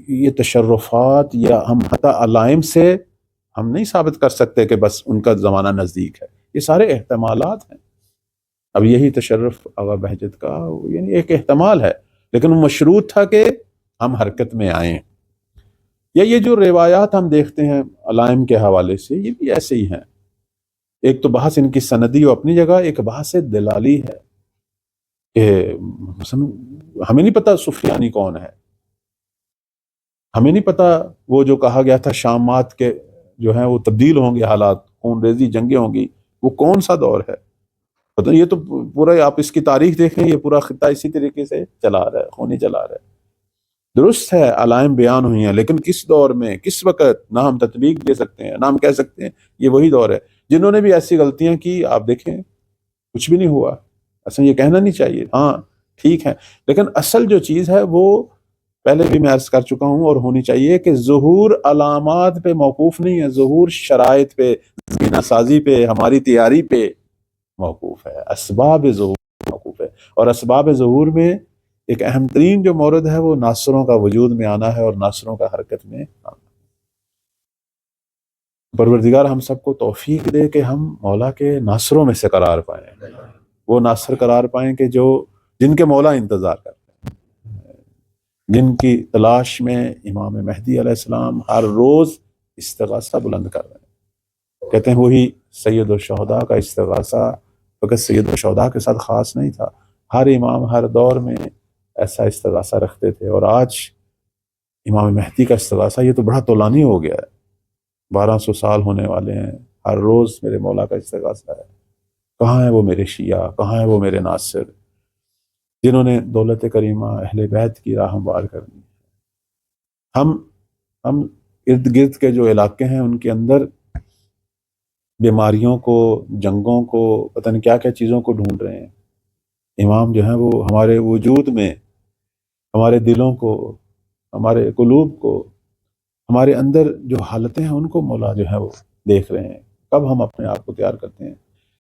یہ تشرفات یا ہم حتی علائم سے ہم نہیں ثابت کر سکتے کہ بس ان کا زمانہ نزدیک ہے، یہ سارے احتمالات ہیں۔ اب یہی تشرف آغا بہجت کا یعنی ایک احتمال ہے، لیکن وہ مشروط تھا کہ ہم حرکت میں آئیں۔ یا یہ جو روایات ہم دیکھتے ہیں علائم کے حوالے سے، یہ بھی ایسے ہی ہیں۔ ایک تو بحث ان کی سندی و اپنی جگہ، ایک بحث دلالی ہے کہ ہمیں نہیں پتہ سفیانی کون ہے، ہمیں نہیں پتہ وہ جو کہا گیا تھا شامات کے جو ہیں وہ تبدیل ہوں گے، حالات خون ریزی جنگیں ہوں گی، وہ کون سا دور ہے پتہ۔ یہ تو پورا آپ اس کی تاریخ دیکھیں، یہ پورا خطہ اسی طریقے سے چلا رہا ہے، خونی چلا رہا ہے۔ درست ہے علائم بیان ہوئی ہیں، لیکن کس دور میں، کس وقت، نہ ہم تطبیق دے سکتے ہیں، نہ ہم کہہ سکتے ہیں یہ وہی دور ہے۔ جنہوں نے بھی ایسی غلطیاں کی آپ دیکھیں کچھ بھی نہیں ہوا، اصلا یہ کہنا نہیں چاہیے، ہاں ٹھیک ہے، لیکن اصل جو چیز ہے وہ پہلے بھی میں عرض کر چکا ہوں اور ہونی چاہیے کہ ظہور علامات پہ موقوف نہیں ہے، ظہور شرائط پہ، زمینہ سازی پہ، ہماری تیاری پہ موقوف ہے، اسباب ظہور موقوف ہے۔ اور اسباب ظہور میں ایک اہم ترین جو مورد ہے وہ ناصروں کا وجود میں آنا ہے اور ناصروں کا حرکت میں آنا۔ پروردگار ہم سب کو توفیق دے کہ ہم مولا کے ناصروں میں سے قرار پائیں، وہ ناصر قرار پائیں کہ جن کے مولا انتظار کرتے ہیں، جن کی تلاش میں امام مہدی علیہ السلام ہر روز استغاثہ بلند کر رہے ہیں۔ کہتے ہیں وہی سید الشہداء کا استغاثہ فقط سید الشہداء کے ساتھ خاص نہیں تھا، ہر امام ہر دور میں ایسا استغاثہ رکھتے تھے۔ اور آج امام مہدی کا استغاثہ یہ تو بڑا طولانی ہو گیا ہے، 1200 سال ہونے والے ہیں، ہر روز میرے مولا کا استغاثہ ہے۔ کہاں ہے وہ میرے شیعہ، کہاں ہے وہ میرے ناصر جنہوں نے دولت کریمہ اہل بیت کی راہ ہموار کرنی؟ ہم ارد گرد کے جو علاقے ہیں ان کے اندر بیماریوں کو، جنگوں کو، پتہ نہیں کیا کیا چیزوں کو ڈھونڈ رہے ہیں۔ امام جو ہیں وہ ہمارے وجود میں، ہمارے دلوں کو، ہمارے قلوب کو، ہمارے اندر جو حالتیں ہیں ان کو مولا جو ہے وہ دیکھ رہے ہیں۔ کب ہم اپنے آپ کو تیار کرتے ہیں؟